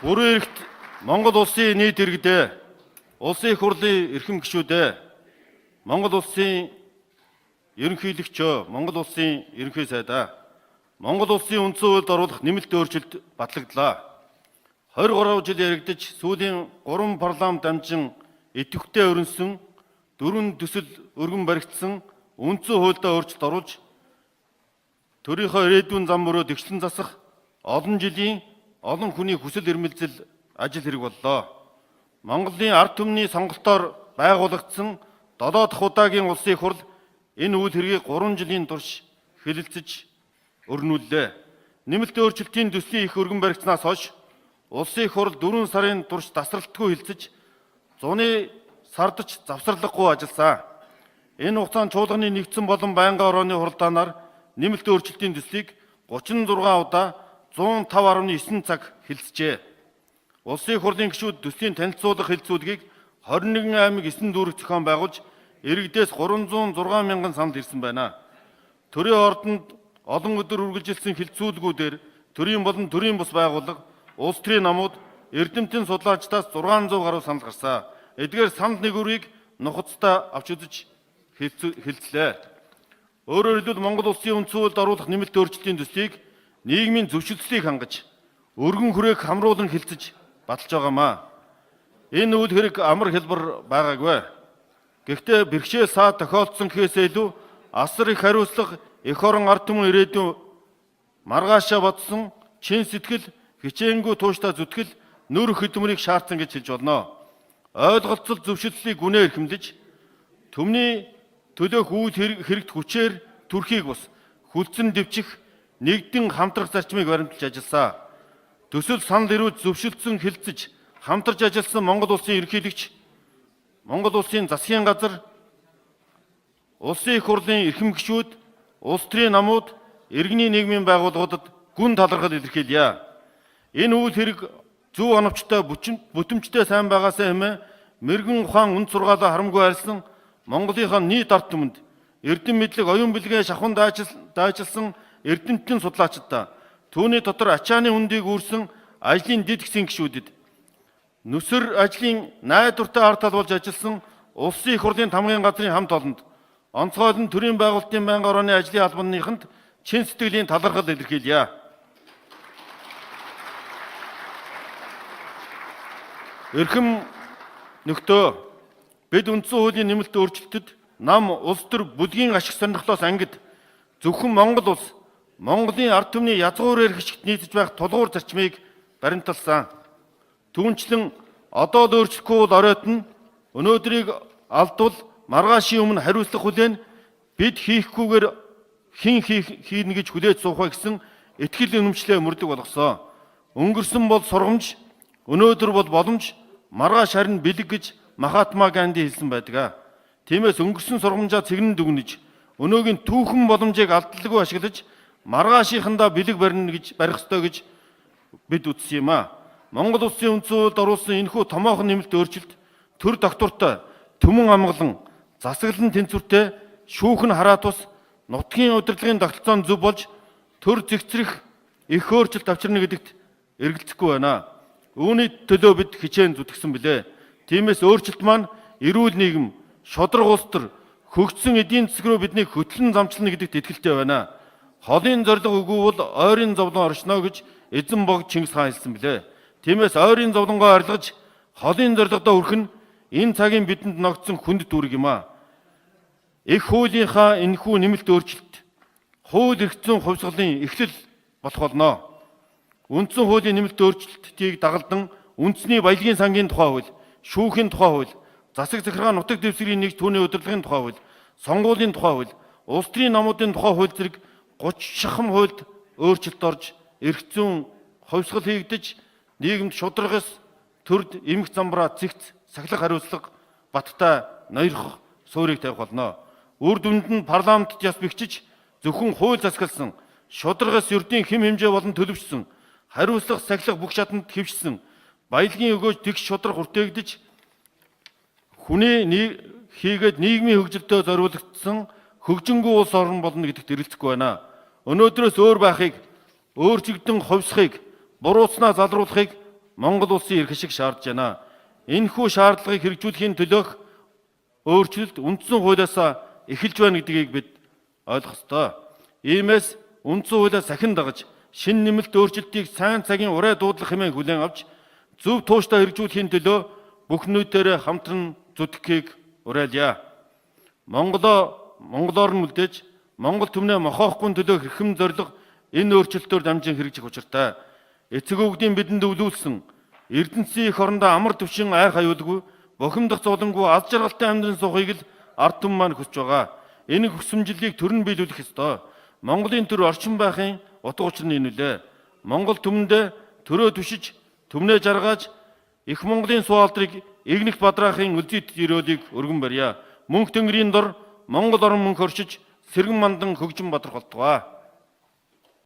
Бүрэн эрхт Монгол улсын нийт иргэдээ, улсын их хурлын эрхэм гишүүдээ, Монгол улсын ерөнхийлөгчөө, Монгол улсын ерөнхий сайдаа, Монгол улсын үндсэн хуульд оруулах нэмэлт өөрчлөлт батлагдлаа. 23 жил яригдж сүүлийн 3 парламент дамжин идэвхтэй өрнсөн 4 төсөл өргөн баригдсан үндсэн хуульдаа өөрчлөлт оруулж төрийнхөө ирээдүйн зам мөрөө тэгшлэн засах олон жилийн олон хүний хүсэл эрмэлзэл ажил хэрэг боллоо. Монголын ард түмний сонголтоор байгуулагдсан 7 дахь удаагийн улсын их хурл энэ үйл хэргийг 3 жилийн турш хэлэлцэж өрнүүллээ. Нэмэлт өөрчлөлтийн төслийн их өргөн баригдсанаас хойш улсын их хурл 4 сарын турш тасралтгүй хэлцэж зуны сардч завсарлахгүй ажилласан. Энэ хугацаанд чуулганы нэгдсэн болон байнгын орооны хуралдаанаар нэмэлт өөрчлөлтийн төслийг 36 удаа 105.9 цаг хэлцжээ. Улсын их хурлын гишүүд төслийн танилцуулах хэлцүүлгийг 21 аймаг 9 дүүрэг зохион байгуулж иргэдээс 306 мянган санал ирсэн байна. Төрийн ордонд олон өдөр үргэлжилсэн хэлцүүлгүүдээр төрийн болон төрийн бус байгууллага, улс төрийн намууд, эрдэмтэн судлаачдаас 600 гаруй санал гарсан. Эдгээр санал нэгүрийг нухацтай авч үзэж хэлцлээ. Өөрөөр хэлбэл Монгол улсын үндсэн хуульд оруулах нэмэлт өөрчлөлтийн төслийг нийгмийн зөвшөлтслийг хангаж, өргөн хүрээг хамруулан хэлцэж баталж байгаамаа. Энэ үйл хэрэг амар хэлбэр байгаагүй. Гэхдээ бэрхшээл саа тохиолдсон гэхээсээ илүү асар их хариуцлага эх орон ард түмэн ирээдүйн маргаашаа бодсон чин сэтгэл хичээнгүй тууштай зүтгэл нүр хөдөлмөрийг шаардсан гэж хэлж болно. Ойлголцол зөвшөлтлийг гүнээр эрхэмлэж төмний төлөөх үйл хэрэгт хүчээр түрхийг бус хүлцэн дэвчих нэгдэн хамтрах зарчмыг баримталж ажилласан. Төсөл санал ирүүл зөвшөлдсөн хэлцэж хамтарч ажилласан Монгол улсын ерөнхийлөгч, Монгол улсын засгийн газар, улсын их хурлын эрхэм гишүүд, улс төрийн намууд, иргэний нийгмийн байгууллагуудад гүн талархал илэрхийлье. Энэ үйл хэрэг зөв оновчтой бүтэмжтэй сайн байгаасаа хэмээн мэрэгэн ухаан үнд сургаалаа харамгүй харилсан Монголынхаа нийт ард түмэнд эрдэм мэдлэг оюун бэлгээ шахуун даачилсан эрдэмтэн судлаачдаа түүний дотор ачааны үндийг үүрсэн ажлын дэд гисэн гишүүдэд нүсэр ажлын найдвартай ард талбалж ажилласан улсын их хурлын тамгын газрын хамт олонд онцгойлон төрийн байгуулалтын байнгын орооны ажлын албаныханд чин сэтгэлийн талархал илэрхийлье. Эрхэм нөхдөө, бид үндсэн хуулийн нэмэлт өөрчлөлтөд нам улс төр бүлгийн ашиг сонирхлоос ангид зөвхөн Монгол улс, Монголын ард түмний язгуурээр хичгт нийцэж байх тулгуур зарчмыг баримталсан. Түүнчлэн одоо л өөрчлөхгүй бол оройтно өнөөдрийг алдвал маргаашийн өмнө хариуцлах хүлээн бид хийхгүйгээр хэн хийнэ гэж хүлээж суухаа гэсэн итгэл үнэмшлээ мөрдөг болгосон. Өнгөрсөн бол сургамж, өнөөдөр бол боломж, маргааш харин бэлэг гэж Махатма Ганди хэлсэн байдаг. Тиймээс өнгөрсөн сургамжаа цэгнэн дүгнэж, өнөөгийн түүхэн боломжийг алдалгүй ашиглаж, маргаашийнхандаа бэлэг барина гэж барих ёстой гэж бид үзсэн юм а. Монгол улсын үндсэн хуульд оруулсан энэхүү томоохон нэмэлт өөрчлөлт төр доктортой, төмөн амгалан, засаглан тэнцвэртэй, шүүхэн хараат ус, нутгийн удирдлагын тогтолцоон зөв болж төр зэгцрэх их өөрчлөлт авчирна гэдэгт эргэлзэхгүй байна. Үүний төлөө бид хичээн зүтгэсэн билээ. Тиймээс өөрчлөлт маань эрүүл нийгэм, шудраг улс төр, хөгжсөн эдийн засаг руу биднийг хөтлөн замчлна гэдэгт итгэлтэй байна. Холын зорилго үгүй бол ойрын зовлон оршно гэж эзэн бог Чингис хаан хэлсэн билээ. Тиймээс ойрын зовлонгоо арилгаж холын зорилгодоо хүрэх нь энэ цагийн бидэнд ногдсон хүнд дүүрэг юм а. Их хуулийнхаа энэхүү нэмэлт өөрчлөлт хууль эрх зүйн хувьсгалын эхлэл болох болно. Үндсэн хуулийн нэмэлт өөрчлөлтийг дагалдан үндэсний баялагын сангийн тухай хууль, шүүхийн тухай хууль, засаг захиргаа нутаг дэвсгэрийн нэгж түүний удирдлагын тухай хууль, сонгуулийн тухай хууль, улс төрийн намуудын тухай хууль зэрэг 30 шахам хуульд өөрчлөлт орж эрх зүйн хувьсгал хийгдэж нийгэмд шударгаас төрд эмх замбраа цэгц сахилах хариуцлага баттай ноёрох суурийг тавих болно. Үр дүнд нь парламентд яс бэхжиж зөвхөн хууль засагласан шударгаас ердийн хэм хэмжээ болон төлөвшсөн хариуцлага сахилах бүх шатанд хэвшсэн баялагын өгөөж тэгш шударга хүртээгдэж хүний хийгээд нийгмийн хөгжилдөө зориулагдсан хөгжингүү улс орн болно гэдэгт эргэлзэхгүй байна. Өнөөдрөөс өөр байхыг, өөр чигдэн хувьсахыг, буруутснаа залруулахыг Монгол улсын эрх ашиг шаардж байна. Энэхүү шаардлагыг хэрэгжүүлэхийн төлөөх өөрчлөлт үндсэн хуулиас эхэлж байна гэдгийг бид ойлгох ёстой. Иймээс үндсэн хуулиас сахин дагаж шин нэмэлт өөрчлөлтийг сайн цагийн ураа дуудлах хэмээн хүлээн авч зөв тууштай хэрэгжүүлэхийн төлөө бүх нийтээр хамтран зүтгэхийг уриалъя. Монголоор нь үлдээж Монгол түмнээ мохоохгүй төлөө хэрхэм зориг энэ өөрчлөлтөөр дамжин хэрэгжих учиртай. Эцэг өвгдийн бидэнд өвлүүлсэн Эрдэнэсийн эх орондоо амар төвшин айх аюулгүй бохимдох зовлонгүй аз жаргалтай амьдран суухыг л ард түмэн маань хүсэж байгаа. Энэ хүсэмжлэлийг төрн биелүүлэх ёстой. Монголын төр орчин байхын утга учир нь энэ үлээ. Монгол түмэндээ төрөө түшиж, түмнээ жаргаж, их Монголын суу алдрыг игнэх бадраахын үлзийт өрөөлийг өргөн барья. Мөнх тэнгэрийн дор Монгол орон мөнх оршиж, сэргэн мандан хөгжин бадрах болтугай.